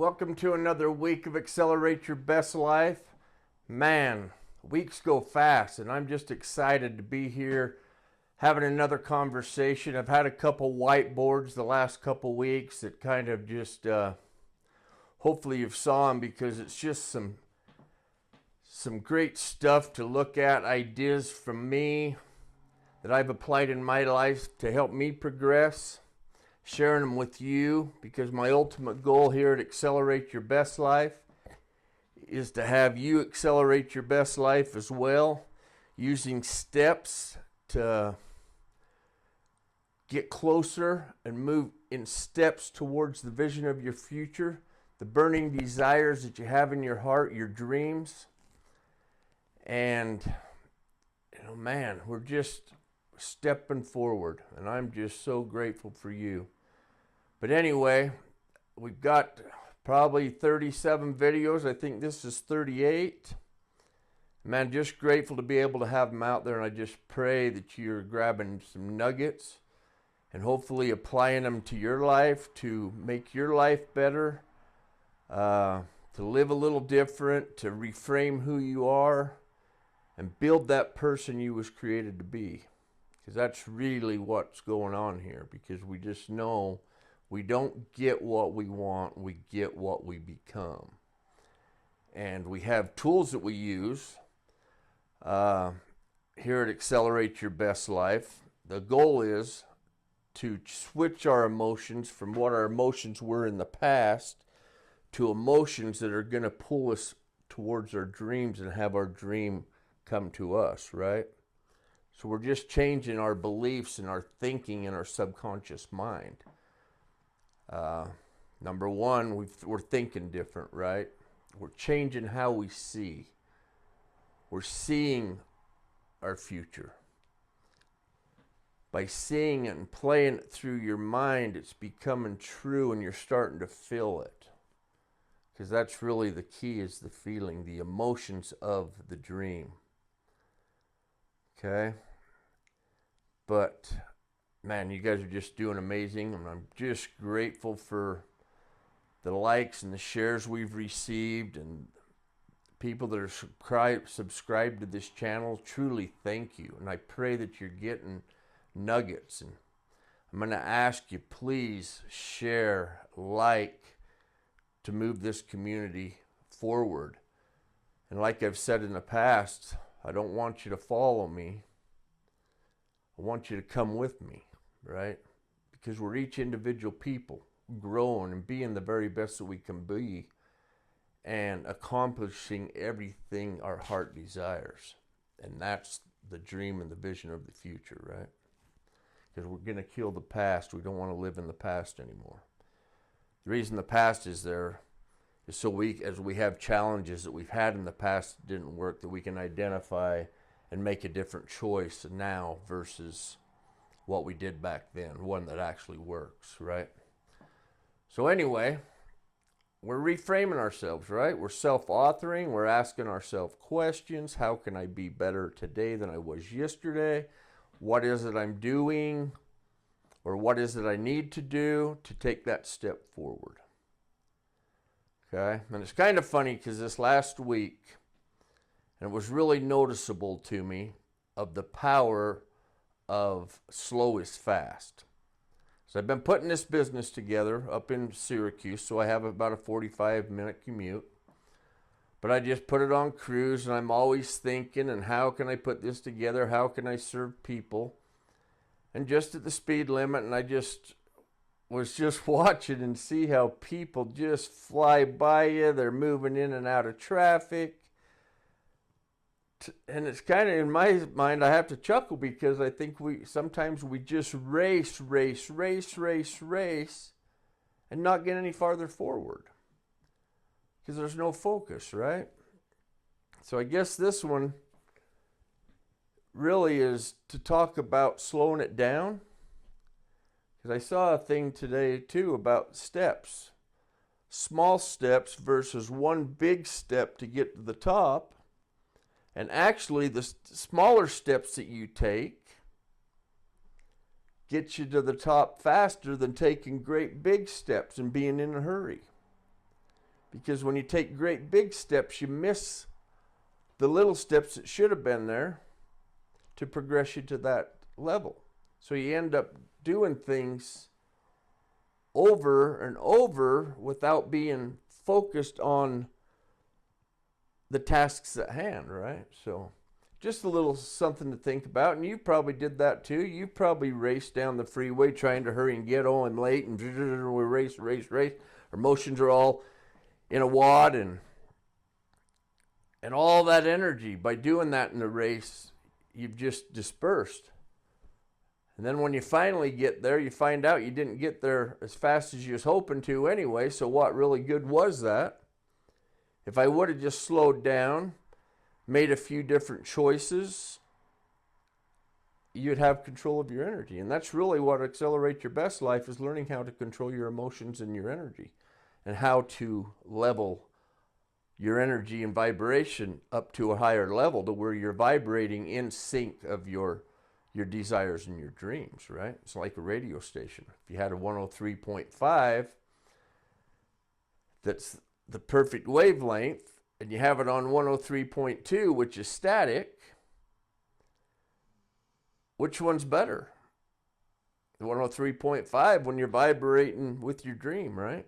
Welcome to another week of Accelerate Your Best Life. Man, weeks go fast, and I'm just excited to be here having another conversation. I've had a couple whiteboards the last couple weeks that kind of just, hopefully you've saw them, because it's just some great stuff to look at, ideas from me that I've applied in my life to help me progress. Sharing them with you, because my ultimate goal here at Accelerate Your Best Life is to have you accelerate your best life as well, using steps to get closer and move in steps towards the vision of your future, the burning desires that you have in your heart, your dreams. And, man, we're just stepping forward, and I'm just so grateful for you. But anyway, we've got probably 37 videos. I think this is 38. Man, just grateful to be able to have them out there, and I just pray that you're grabbing some nuggets and hopefully applying them to your life to make your life better, to live a little different, to reframe who you are, and build that person you was created to be. Because that's really what's going on here, because we just know we don't get what we want, we get what we become. And we have tools that we use here at Accelerate Your Best Life. The goal is to switch our emotions from what our emotions were in the past to emotions that are going to pull us towards our dreams and have our dream come to us, right? So we're just changing our beliefs and our thinking in our subconscious mind. Number one, we're thinking different, right? We're changing how we see. We're seeing our future. By seeing it and playing it through your mind, it's becoming true, and you're starting to feel it. Because that's really the key, is the feeling, the emotions of the dream. Okay? But man, you guys are just doing amazing, and I'm just grateful for the likes and the shares we've received, and people that are subscribed to this channel. Truly thank you, and I pray that you're getting nuggets. And I'm going to ask you, please share, like, to move this community forward. And like I've said in the past, I don't want you to follow me. I want you to come with me, right? Because we're each individual people growing and being the very best that we can be and accomplishing everything our heart desires. And that's the dream and the vision of the future, right? Because we're going to kill the past. We don't want to live in the past anymore. The reason the past is there is so as we have challenges that we've had in the past that didn't work, that we can identify and make a different choice now versus what we did back then, one that actually works, right? So anyway, we're reframing ourselves, right? We're self-authoring. We're asking ourselves questions. How can I be better today than I was yesterday? What is it I'm doing, or what is it I need to do to take that step forward? Okay? And it's kind of funny, because this last week, and it was really noticeable to me, of the power of slow is fast. So I've been putting this business together up in Syracuse, so I have about a 45-minute commute. But I just put it on cruise, and I'm always thinking, and how can I put this together? How can I serve people? And just at the speed limit, and I just was just watching and see how people just fly by you. They're moving in and out of traffic. And it's kind of, in my mind, I have to chuckle, because I think sometimes we just race, and not get any farther forward, because there's no focus, right? So I guess this one really is to talk about slowing it down, because I saw a thing today too about steps, small steps versus one big step to get to the top. And actually, the smaller steps that you take get you to the top faster than taking great big steps and being in a hurry. Because when you take great big steps, you miss the little steps that should have been there to progress you to that level. So you end up doing things over and over without being focused on the tasks at hand, right? So just a little something to think about. And you probably did that too. You probably raced down the freeway trying to hurry and get home late, and we race. Our emotions are all in a wad, and all that energy, by doing that in the race, you've just dispersed. And then when you finally get there, you find out you didn't get there as fast as you was hoping to anyway, so what really good was that? If I would have just slowed down, made a few different choices, you'd have control of your energy. And that's really what accelerates your best life, is learning how to control your emotions and your energy, and how to level your energy and vibration up to a higher level to where you're vibrating in sync of your desires and your dreams, right? It's like a radio station. If you had a 103.5 that's the perfect wavelength, and you have it on 103.2, which is static, which one's better? The 103.5 when you're vibrating with your dream, right?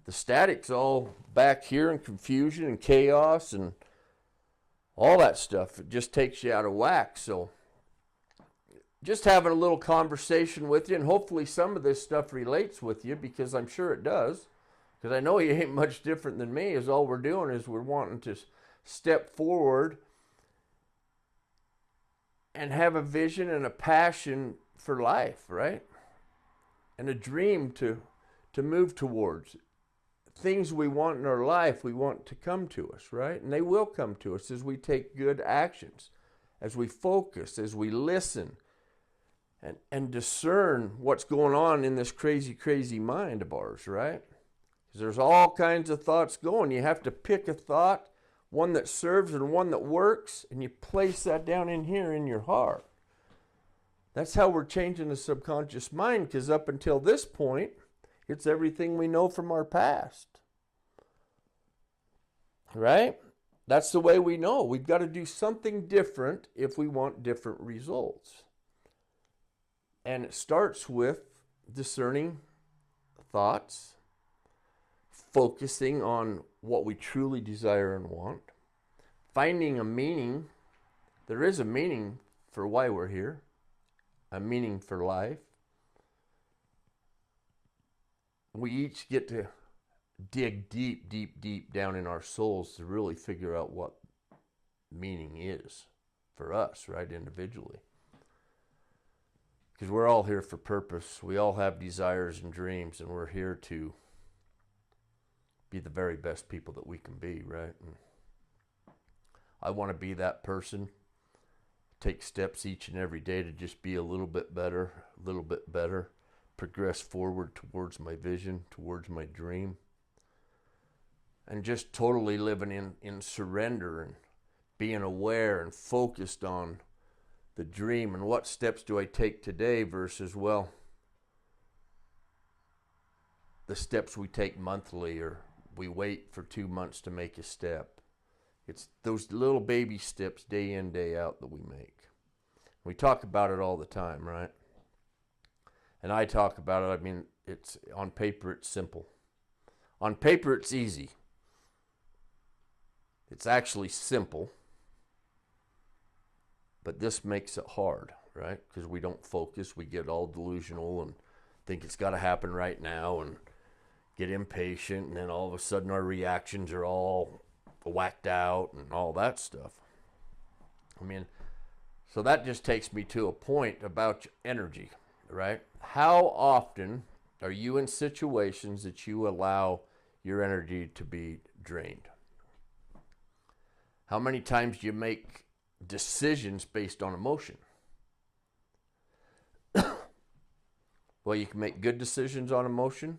The static's all back here in confusion and chaos and all that stuff. It just takes you out of whack. So just having a little conversation with you, and hopefully some of this stuff relates with you, because I'm sure it does. Because I know you ain't much different than me, is all we're doing is we're wanting to step forward and have a vision and a passion for life, right? And a dream to move towards. Things we want in our life, we want to come to us, right? And they will come to us as we take good actions, as we focus, as we listen, and discern what's going on in this crazy, crazy mind of ours, right? Because there's all kinds of thoughts going. You have to pick a thought, one that serves and one that works, and you place that down in here in your heart. That's how we're changing the subconscious mind, because up until this point, it's everything we know from our past. Right? That's the way we know. We've got to do something different if we want different results. And it starts with discerning thoughts, focusing on what we truly desire and want, finding a meaning. There is a meaning for why we're here, a meaning for life. We each get to dig deep, deep, deep down in our souls to really figure out what meaning is for us, right, individually. Because we're all here for purpose. We all have desires and dreams, and we're here to be the very best people that we can be, right? And I want to be that person. Take steps each and every day to just be a little bit better, progress forward towards my vision, towards my dream. And just totally living in surrender and being aware and focused on the dream and what steps do I take today versus, well, the steps we take monthly, or we wait for 2 months to make a step. It's those little baby steps day in, day out that we make. We talk about it all the time, right? And I talk about it, I mean, it's on paper, it's simple. On paper, it's easy. It's actually simple. But this makes it hard, right? Because we don't focus. We get all delusional and think it's got to happen right now and get impatient. And then all of a sudden our reactions are all whacked out and all that stuff. I mean, so that just takes me to a point about energy, right? How often are you in situations that you allow your energy to be drained? How many times do you make decisions based on emotion? Well, you can make good decisions on emotion.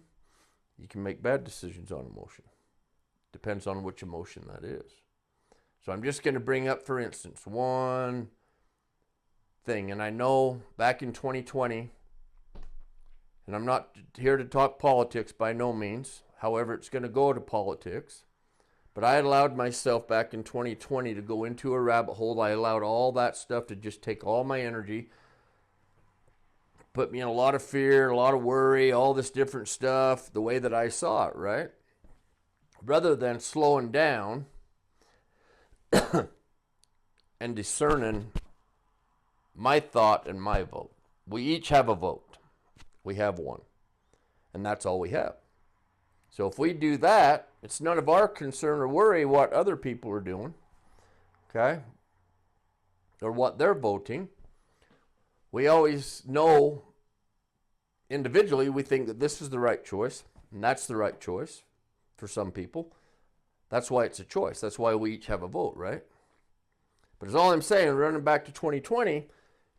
You can make bad decisions on emotion. Depends on which emotion that is. So I'm just going to bring up, for instance, one thing. And I know back in 2020, and I'm not here to talk politics by no means. however it's going to go to politics. But I allowed myself back in 2020 to go into a rabbit hole. I allowed all that stuff to just take all my energy, put me in a lot of fear, a lot of worry, all this different stuff, the way that I saw it, right? Rather than slowing down and discerning my thought and my vote. We each have a vote. We have one. And that's all we have. So if we do that, it's none of our concern or worry what other people are doing, okay, or what they're voting. We always know individually, we think that this is the right choice, and that's the right choice for some people. That's why it's a choice. That's why we each have a vote, right? But as all I'm saying, running back to 2020,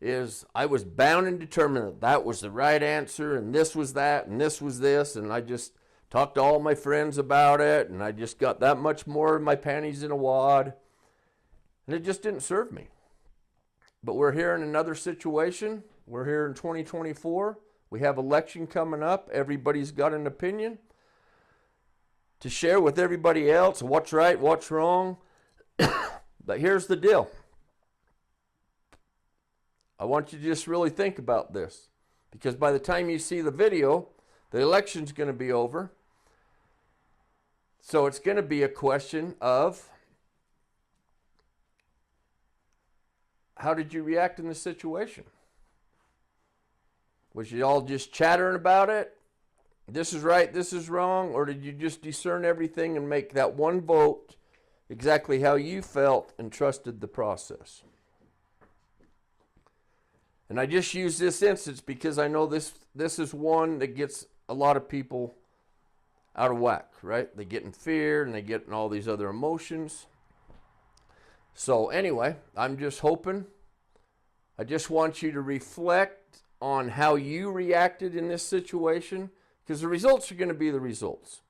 is I was bound and determined that that was the right answer, and this was that, and this was this, and I just talked to all my friends about it, and I just got that much more of my panties in a wad, and it just didn't serve me. But we're here in another situation. We're here in 2024. We have election coming up. Everybody's got an opinion to share with everybody else, what's right, what's wrong. But here's the deal. I want you to just really think about this, because by the time you see the video, the election's going to be over. So it's going to be a question of, how did you react in this situation? Was you all just chattering about it? This is right, this is wrong? Or did you just discern everything and make that one vote exactly how you felt and trusted the process? And I just use this instance because I know this is one that gets a lot of people out of whack, right? They get in fear and they get in all these other emotions. So anyway, I'm just hoping, I just want you to reflect on how you reacted in this situation, because the results are going to be the results.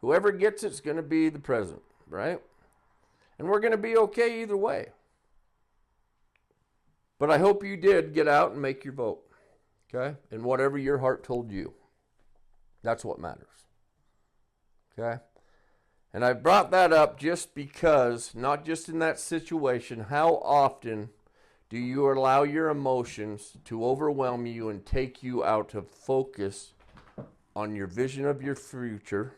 Whoever gets it's going to be the president, right? And we're going to be okay either way. But I hope you did get out and make your vote, okay? And whatever your heart told you. That's what matters, okay? And I brought that up just because, not just in that situation, how often do you allow your emotions to overwhelm you and take you out of focus on your vision of your future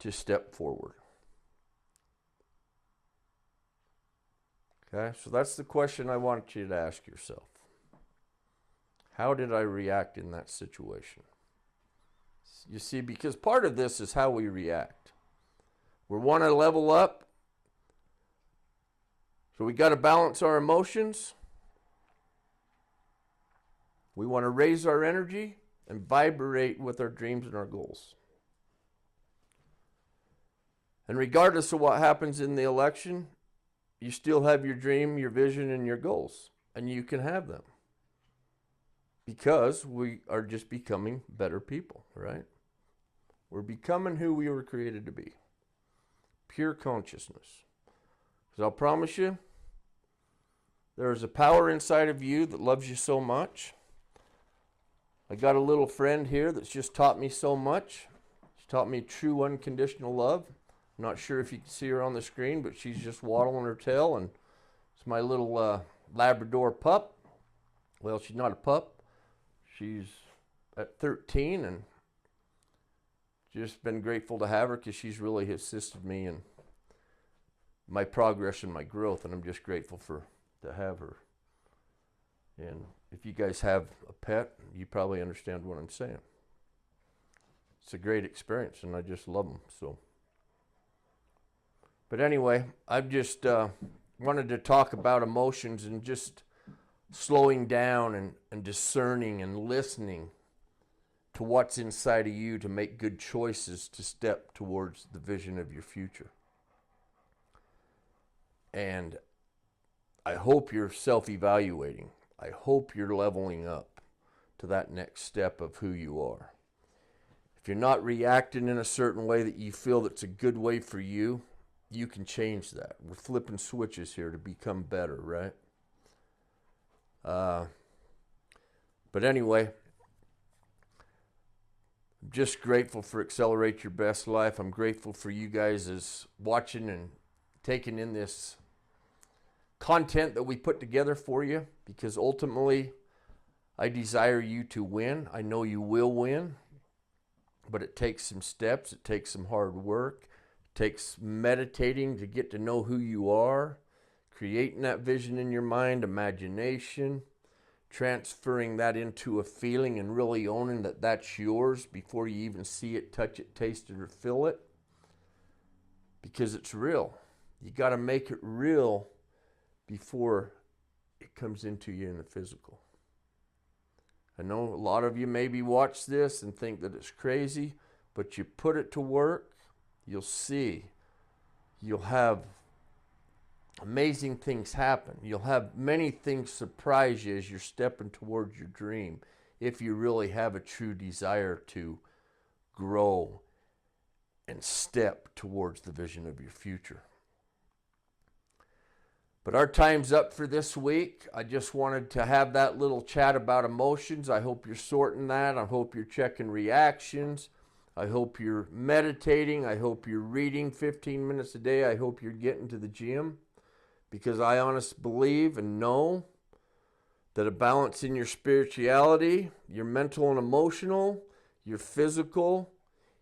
to step forward? Okay, so that's the question I want you to ask yourself. How did I react in that situation? You see, because part of this is how we react. We want to level up, so we got to balance our emotions. We want to raise our energy and vibrate with our dreams and our goals. And regardless of what happens in the election, you still have your dream, your vision, and your goals, and you can have them. Because we are just becoming better people, right? We're becoming who we were created to be. Pure consciousness. Because I'll promise you, there is a power inside of you that loves you so much. I got a little friend here that's just taught me so much. She taught me true unconditional love. I'm not sure if you can see her on the screen, but she's just waddling her tail, and it's my little Labrador pup. Well, she's not a pup. She's at 13, and just been grateful to have her because she's really assisted me in my progress and my growth, and I'm just grateful to have her. And if you guys have a pet, you probably understand what I'm saying. It's a great experience, and I just love them. So, but anyway, I've just wanted to talk about emotions and just slowing down and discerning and listening to what's inside of you to make good choices to step towards the vision of your future. And I hope you're self-evaluating. I hope you're leveling up to that next step of who you are. If you're not reacting in a certain way that you feel that's a good way for you, you can change that. We're flipping switches here to become better, right? But anyway, I'm just grateful for Accelerate Your Best Life. I'm grateful for you guys as watching and taking in this content that we put together for you, because ultimately I desire you to win. I know you will win, but it takes some steps. It takes some hard work. It takes meditating to get to know who you are, creating that vision in your mind, imagination, transferring that into a feeling and really owning that that's yours before you even see it, touch it, taste it, or feel it, because it's real. You got to make it real before it comes into you in the physical. I know a lot of you maybe watch this and think that it's crazy, but you put it to work, you'll see. You'll have amazing things happen. You'll have many things surprise you as you're stepping towards your dream, if you really have a true desire to grow and step towards the vision of your future. But our time's up for this week. I just wanted to have that little chat about emotions. I hope you're sorting that. I hope you're checking reactions. I hope you're meditating. I hope you're reading 15 minutes a day. I hope you're getting to the gym, because I honestly believe and know that a balance in your spirituality, your mental and emotional, your physical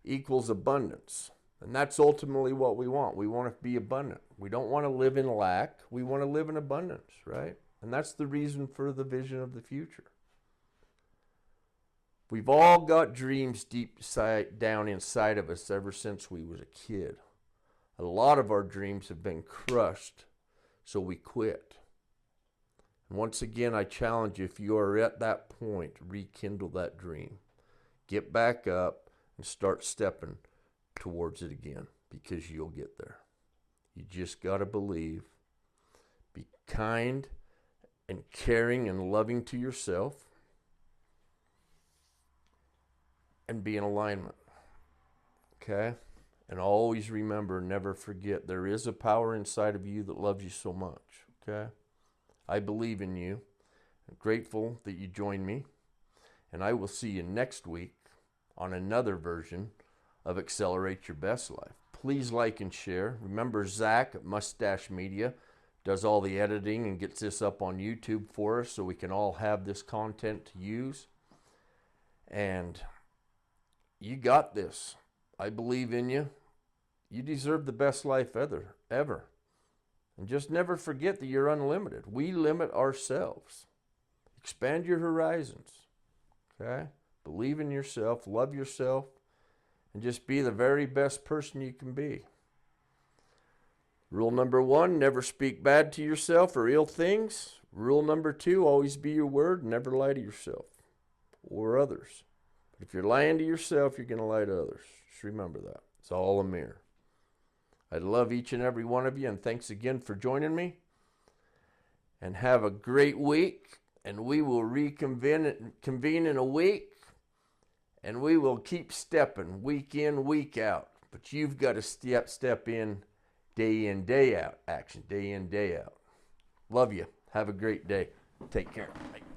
equals abundance. And that's ultimately what we want. We want to be abundant. We don't want to live in lack. We want to live in abundance, right? And that's the reason for the vision of the future. We've all got dreams deep down inside of us ever since we was a kid. A lot of our dreams have been crushed, so we quit. And once again, I challenge you, if you are at that point, rekindle that dream. Get back up and start stepping towards it again, because you'll get there. You just got to believe. Be kind and caring and loving to yourself, and be in alignment. Okay? And always remember, never forget, there is a power inside of you that loves you so much. Okay? I believe in you. I'm grateful that you joined me. And I will see you next week on another version of Accelerate Your Best Life. Please like and share. Remember, Zach at Mustache Media does all the editing and gets this up on YouTube for us so we can all have this content to use. And you got this. I believe in you. You deserve the best life ever. And just never forget that you're unlimited. We limit ourselves. Expand your horizons. Okay? Believe in yourself. Love yourself. And just be the very best person you can be. Rule number 1, never speak bad to yourself or ill things. Rule number 2, always be your word. Never lie to yourself or others. But if you're lying to yourself, you're going to lie to others. Just remember that. It's all a mirror. I love each and every one of you, and thanks again for joining me. And have a great week, and we will convene in a week. And we will keep stepping week in, week out. But you've got to step in, day out. Action, day in, day out. Love you. Have a great day. Take care. Bye.